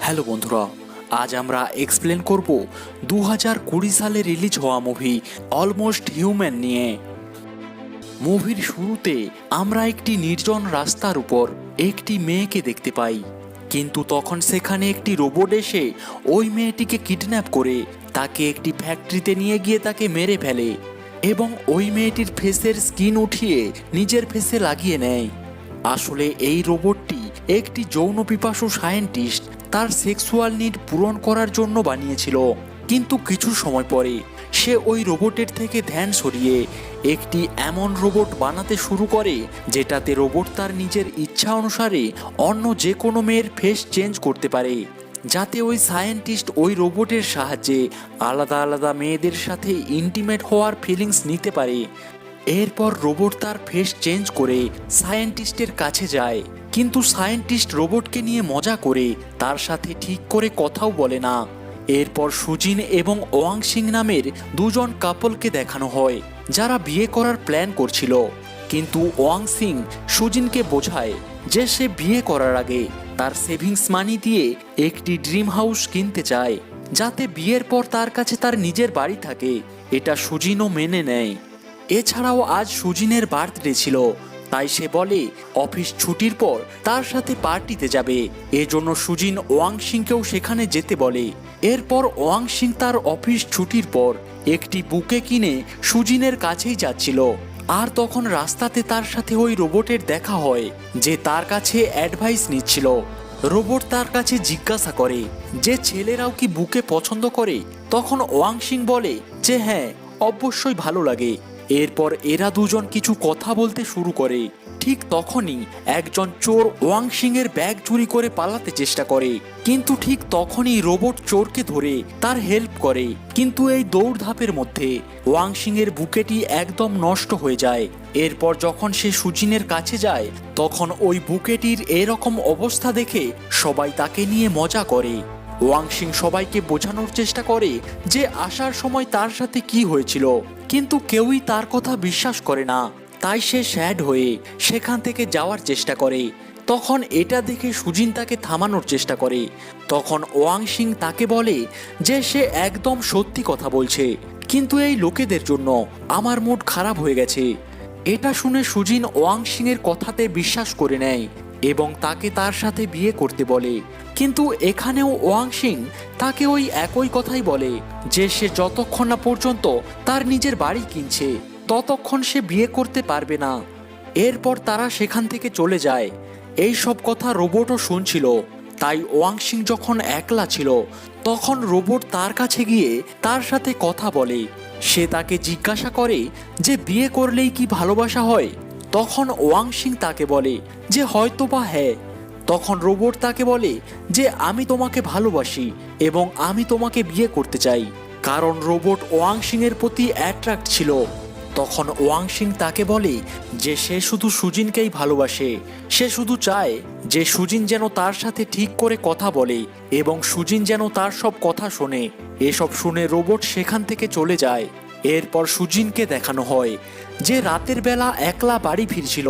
Hello বন্ধুরা, আজ আমরা এক্সপ্লেন করব 2020 সালে রিলিজ হওয়া মুভি অলমোস্ট হিউম্যান নিয়ে। মুভির শুরুতে আমরা একটি নির্জন রাস্তার উপর একটি মেয়েকে দেখতে পাই, কিন্তু তখন সেখানে একটি রোবট এসে ওই মেয়েটিকে কিডন্যাপ করে তাকে একটি ফ্যাক্টরিতে নিয়ে গিয়ে তাকে মেরে ফেলে এবং ওই মেয়েটির ফেসের স্কিন উঠিয়ে নিজের ফেসে লাগিয়ে নেয়। আসলে এই রোবটটি একটি যৌন পিপাসু সায়েন্টিস্ট তার সেক্সুয়াল নিড পূরণ করার জন্য বানিয়েছিল, কিন্তু কিছু সময় পরে সে ওই রোবটের থেকে ধ্যান সরিয়ে একটি এমন রোবট বানাতে শুরু করে যেটাতে রোবট তার নিজের ইচ্ছা অনুসারে অন্য যে কোনো মেয়ের ফেস চেঞ্জ করতে পারে, যাতে ওই সায়েন্টিস্ট ওই রোবটের সাহায্যে আলাদা আলাদা মেয়েদের সাথে ইন্টিমেট হওয়ার ফিলিংস নিতে পারে। এরপর রোবট তার ফেস চেঞ্জ করে সায়েন্টিস্টের কাছে যায়, কিন্তু সায়েন্টিস্ট রোবটকে নিয়ে মজা করে তার সাথে ঠিক করে কথাও বলে না। এরপর সুজিন এবং ওয়াং সিং নামের দুজন কাপলকে দেখানো হয় যারা বিয়ে করার প্ল্যান করছিল, কিন্তু ওয়াং সিং সুজিনকে বোঝায় যে সে বিয়ে করার আগে তার সেভিংস মানি দিয়ে একটি ড্রিম হাউস কিনতে চায়, যাতে বিয়ের পর তার কাছে তার নিজের বাড়ি থাকে। এটা সুজিনও মেনে নেয়। এছাড়াও আজ সুজিনের বার্থডে ছিল, তাই সে বলে অফিস ছুটির পর তার সাথে পার্টিতে যাবে। এজন্য সুজিন ওয়াং সিংকেও সেখানে যেতে বলে। এরপর ওয়াং সিং তার অফিস ছুটির পর একটি বুকে কিনে সুজিনের কাছেই যাচ্ছিল, আর তখন রাস্তাতে তার সাথে ওই রোবটের দেখা হয় যে তার কাছে অ্যাডভাইস নিচ্ছিল। রোবট তার কাছে জিজ্ঞাসা করে যে ছেলেরাও কি বুকে পছন্দ করে। তখন ওয়াং সিং বলে যে হ্যাঁ, অবশ্যই ভালো লাগে। এরপর এরা দুজন কিছু কথা বলতে শুরু করে। ঠিক তখনই একজন চোর ওয়াং সিং এর ব্যাগ চুরি করে পালাতে চেষ্টা করে, কিন্তু ঠিক তখনই রোবট চোরকে ধরে তার হেল্প করে। কিন্তু এই দৌড়ধাপের মধ্যে ওয়াং সিং এর বুকেটি একদম নষ্ট হয়ে যায়। এরপর যখন সে সুজিনের কাছে যায় তখন ওই বুকেটির এরকম অবস্থা দেখে সবাই তাকে নিয়ে মজা করে। ওয়াং সিং সবাইকে বোঝানোর চেষ্টা করে যে আসার সময় তার সাথে কি হয়েছিল, কিন্তু কেউই তার কথা বিশ্বাস করে না। তাই সে স্যাড হয়ে সেখান থেকে যাওয়ার চেষ্টা করে। তখন এটা দেখে সুজিন তাকে থামানোর চেষ্টা করে। তখন ওয়াং সিং তাকে বলে যে সে একদম সত্যি কথা বলছে, কিন্তু এই লোকেদের জন্য আমার মুড খারাপ হয়ে গেছে। এটা শুনে সুজিন ওয়াং সিং এর কথাতে বিশ্বাস করে নেয় এবং তাকে তার সাথে বিয়ে করতে বলে। কিন্তু এখানেও ওয়াং সিং তাকে ওই একই কথাই বলে যে সে যতক্ষণ না পর্যন্ত তার নিজের বাড়ি কিনছে ততক্ষণ সে বিয়ে করতে পারবে না। এরপর তারা সেখান থেকে চলে যায়। এই সব কথা রোবটও শুনছিল। তাই ওয়াং সিং যখন একলা ছিল তখন রোবট তার কাছে গিয়ে তার সাথে কথা বলে। সে তাকে জিজ্ঞাসা করে যে বিয়ে করলেই কি ভালোবাসা হয়। তখন ওয়াং সিং তাকে বলে যে হয়তোবা হ্যাঁ। তখন রোবট তাকে বলে যে আমি তোমাকে ভালোবাসি এবং আমি তোমাকে বিয়ে করতে চাই, কারণ রোবট ওয়াং সিং এর প্রতি অ্যাট্রাক্ট ছিল। তখন ওয়াং সিং তাকে বলে যে সে শুধু সুজিনকেই ভালোবাসে। সে শুধু চায় যে সুজিন যেন তার সাথে ঠিক করে কথা বলে এবং সুজিন যেন তার সব কথা শোনে। এসব শুনে রোবট সেখান থেকে চলে যায়। এরপর সুজিনকে দেখানো হয় যে রাতের বেলা একলা বাড়ি ফিরছিল।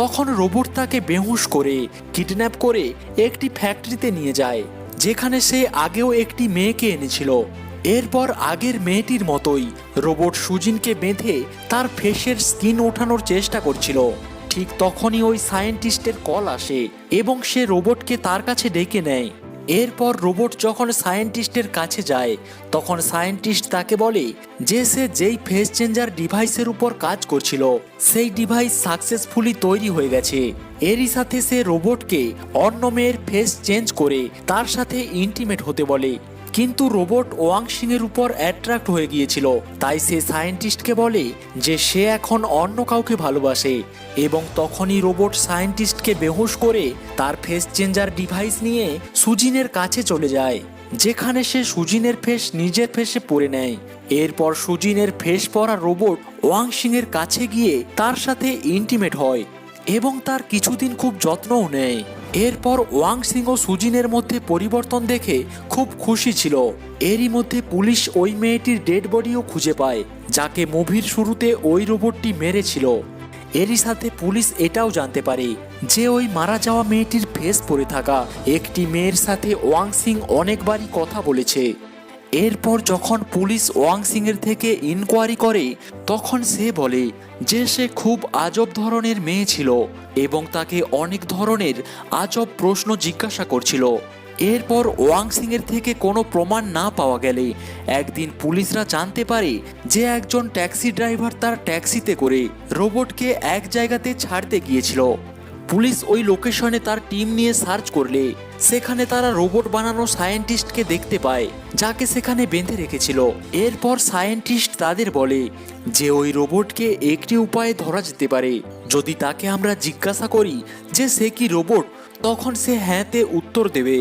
তখন রোবট তাকে বেহুশ করে কিডন্যাপ করে একটি ফ্যাক্টরিতে নিয়ে যায়, যেখানে সে আগেও একটি মেয়েকে এনেছিল। এরপর আগের মেয়েটির মতোই রোবট সুজিনকে বেঁধে তার ফেসের স্কিন ওঠানোর চেষ্টা করছিল। ঠিক তখনই ওই সায়েন্টিস্টের কল আসে এবং সে রোবটকে তার কাছে ডেকে নেয়। এরপর রোবট যখন সায়েন্টিস্টের কাছে যায় তখন সায়েন্টিস্ট তাকে বলে যে সে যেই ফেস চেঞ্জার ডিভাইসের উপর কাজ করছিল সেই ডিভাইস সাকসেসফুলি তৈরি হয়ে গেছে। এরই সাথে সে রোবটকে অন্য মেয়ের ফেস চেঞ্জ করে তার সাথে ইন্টিমেট হতে বলে, কিন্তু রোবট ওয়াং সিং এর উপর অ্যাট্রাক্ট হয়ে গিয়েছিল। তাই সে সায়েন্টিস্টকে বলে যে সে এখন অন্য কাউকে ভালোবাসে এবং তখনই রোবট সায়েন্টিস্টকে বেহুশ করে তার ফেস চেঞ্জার ডিভাইস নিয়ে সুজিনের কাছে চলে যায়, যেখানে সে সুজিনের ফেস নিজের ফেসে পরে নেয়। এরপর সুজিনের ফেস পরা রোবট ওয়াং সিং এর কাছে গিয়ে তার সাথে ইন্টিমেট হয় এবং তার কিছুদিন খুব যত্নও নেয়। এরপর ওয়াং সিং ও সুজিনের মধ্যে পরিবর্তন দেখে খুব খুশি ছিল। এরই মধ্যে পুলিশ ওই মেয়েটির ডেড বডিও খুঁজে পায়, যাকে মুভির শুরুতে ওই রোবটটি মেরেছিল। এরই সাথে পুলিশ এটাও জানতে পারে যে ওই মারা যাওয়া মেয়েটির ফেস পরে থাকা একটি মেয়ের সাথে ওয়াং সিং অনেকবারই কথা বলেছে। এরপর যখন পুলিশ ওয়াং সিং এর থেকে ইনকোয়ারি করে তখন সে বলে যে সে খুব আজব ধরনের মেয়ে ছিল এবং তাকে অনেক ধরনের আজব প্রশ্ন জিজ্ঞাসা করছিল। এরপর ওয়াং সিং এর থেকে কোনো প্রমাণ না পাওয়া গেলে একদিন পুলিশরা জানতে পারে যে একজন ট্যাক্সি ড্রাইভার তার ট্যাক্সিতে করে রোবটকে এক জায়গাতে ছাড়তে গিয়েছিল। পুলিশ ওই লোকেশনে তার টিম নিয়ে সার্চ করলে সেখানে তারা রোবট বানানো সায়েন্টিস্টকে দেখতে পায়, যাকে সেখানে বেঁধে রেখেছিল। এরপর সায়েন্টিস্ট তাদের বলে যে ওই রোবটকে একটি উপায়ে ধরা যেতে পারে। যদি তাকে আমরা জিজ্ঞাসা করি যে সে কি রোবট, তখন সে হ্যাঁতে উত্তর দেবে।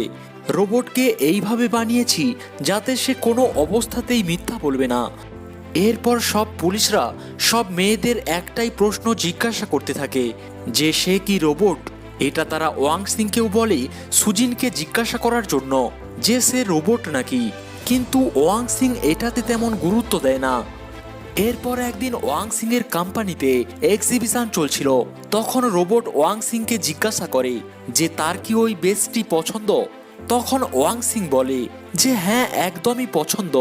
রোবটকে এইভাবে বানিয়েছি যাতে সে কোনো অবস্থাতেই মিথ্যা বলবে না। এরপর সব পুলিশরা সব মেয়েদের একটাই প্রশ্ন জিজ্ঞাসা করতে থাকে যে সে কি রোবট। এটা তারা ওয়াং সিংকেও বলে সুজিনকে জিজ্ঞাসা করার জন্য যে সে রোবট নাকি, কিন্তু ওয়াং সিং এটাতে তেমন গুরুত্ব দেয় না। এরপর একদিন ওয়াং সিং এর কোম্পানিতে এক্সিবিশন চলছিল। তখন রোবট ওয়াং সিংকে জিজ্ঞাসা করে যে তার কি ওই বেস্টটি পছন্দ। তখন ওয়াং সিং বলে যে হ্যাঁ, একদমই পছন্দ।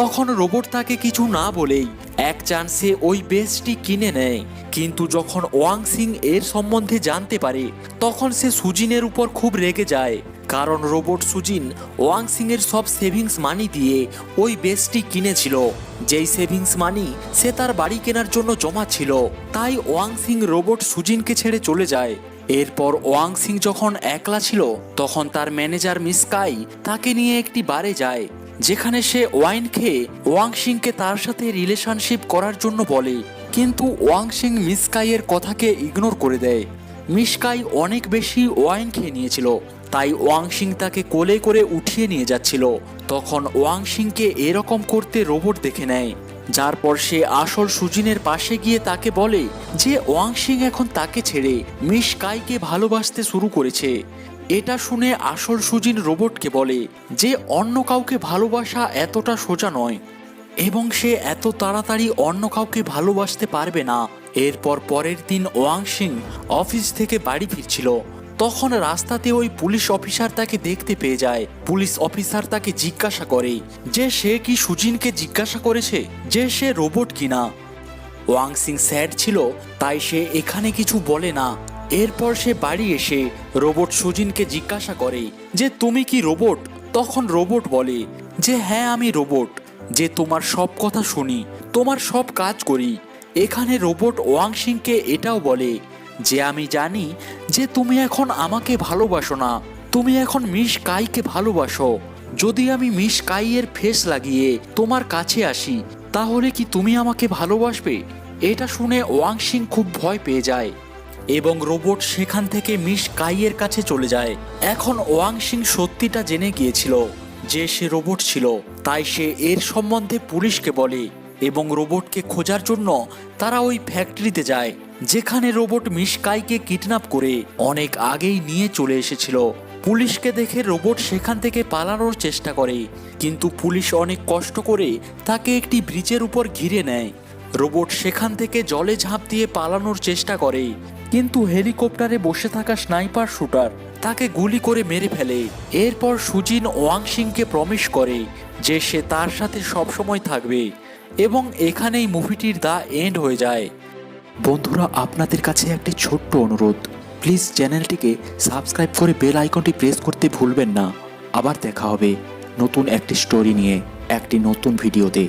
তখন রোবট তাকে কিছু না বলেই এক চান্সে ওই বেস্টটি কিনে নেয়। কিন্তু যখন ওয়াং সিং এর সম্বন্ধে জানতে পারে তখন সে সুজিনের উপর খুব রেগে যায়, কারণ রোবট সুজিন ওয়াং সিং এর সব সেভিংস মানি দিয়ে ওই বেস্টটি কিনেছিল, যেই সেভিংস মানি সে তার বাড়ি কেনার জন্য জমা ছিল। তাই ওয়াং সিং রোবট সুজিনকে ছেড়ে চলে যায়। এরপর ওয়াং সিং যখন একলা ছিল তখন তার ম্যানেজার মিস কাই তাকে নিয়ে একটি বারে যায়, যেখানে সে ওয়াইন খেয়ে ওয়াং সিংকে তার সাথে রিলেশনশিপ করার জন্য বলে। কিন্তু ওয়াং সিং মিস কাইয়ের কথাকে ইগনোর করে দেয়। মিস কাই অনেক বেশি ওয়াইন খেয়ে নিয়েছিল, তাই ওয়াং সিং তাকে কোলে করে উঠিয়ে নিয়ে যাচ্ছিল। তখন ওয়াং সিংকে এরকম করতে রোবট দেখে নেয়, যার পর সে আসল সুজিনের পাশে গিয়ে তাকে বলে যে ওয়াং সিং এখন তাকে ছেড়ে মিস কাইকে ভালোবাসতে শুরু করেছে। এটা শুনে আসল সুজিন রোবটকে বলে যে অন্য কাউকে ভালোবাসা এতটা সোজা নয় এবং সে এত তাড়াতাড়ি অন্য কাউকে ভালোবাসতে পারবে না। এরপর পরের দিন ওয়াং সিং অফিস থেকে বাড়ি ফিরছিল। তখন রাস্তাতে ওই পুলিশ অফিসার তাকে দেখতে পেয়ে যায়। পুলিশ অফিসার তাকে জিজ্ঞাসা করে যে সে কি সুজিনকে জিজ্ঞাসা করেছে যে সে রোবট কিনা। ওয়াং সিং স্যাড ছিল, তাই সে এখানে কিছু বলে না। এরপর সে বাড়ি এসে রোবট সুজিনকে জিজ্ঞাসা করে যে তুমি কি রোবট। তখন রোবট বলে যে হ্যাঁ, আমি রোবট, যে তোমার সব কথা শুনি, তোমার সব কাজ করি। এখানে রোবট ওয়াং সিংকে এটাও বলে যে আমি জানি যে তুমি এখন আমাকে ভালোবাসো না, তুমি এখন মিস কাইকে ভালোবাসো। যদি আমি মিস কাইয়ের ফেস লাগিয়ে তোমার কাছে আসি তাহলে কি তুমি আমাকে ভালোবাসবে? এটা শুনে ওয়াং সিং খুব ভয় পেয়ে যায় এবং রোবট সেখান থেকে মিস কাইয়ের কাছে চলে যায়। এখন ওয়াং সিং সত্যিটা জেনে গিয়েছিল যে সে রোবট ছিল, তাই সে এর সম্বন্ধে পুলিশকে বলে এবং রোবটকে খোঁজার জন্য তারা ওই ফ্যাক্টরিতে যায় যেখানে রোবট মিস কাইকে কিডন্যাপ করে অনেক আগেই নিয়ে চলে এসেছিল। পুলিশকে দেখে রোবট সেখান থেকে পালানোর চেষ্টা করে, কিন্তু পুলিশ অনেক কষ্ট করে তাকে একটি ব্রিজের উপর ঘিরে নেয়। রোবট সেখান থেকে জলে ঝাঁপ দিয়ে পালানোর চেষ্টা করে, কিন্তু হেলিকপ্টারে বসে থাকা স্নাইপার শুটার তাকে গুলি করে মেরে ফেলে। এরপর সুজিন ওয়াং সিংকে প্রমিস করে যে সে তার সাথে সবসময় থাকবে এবং এখানেই মুভিটির দা এন্ড হয়ে যায়। বন্ধুরা, আপনাদের কাছে একটি ছোট্ট অনুরোধ, প্লিজ চ্যানেলটিকে সাবস্ক্রাইব করে বেল আইকনটি প্রেস করতে ভুলবেন না। আবার দেখা হবে নতুন একটি স্টোরি নিয়ে একটি নতুন ভিডিওতে।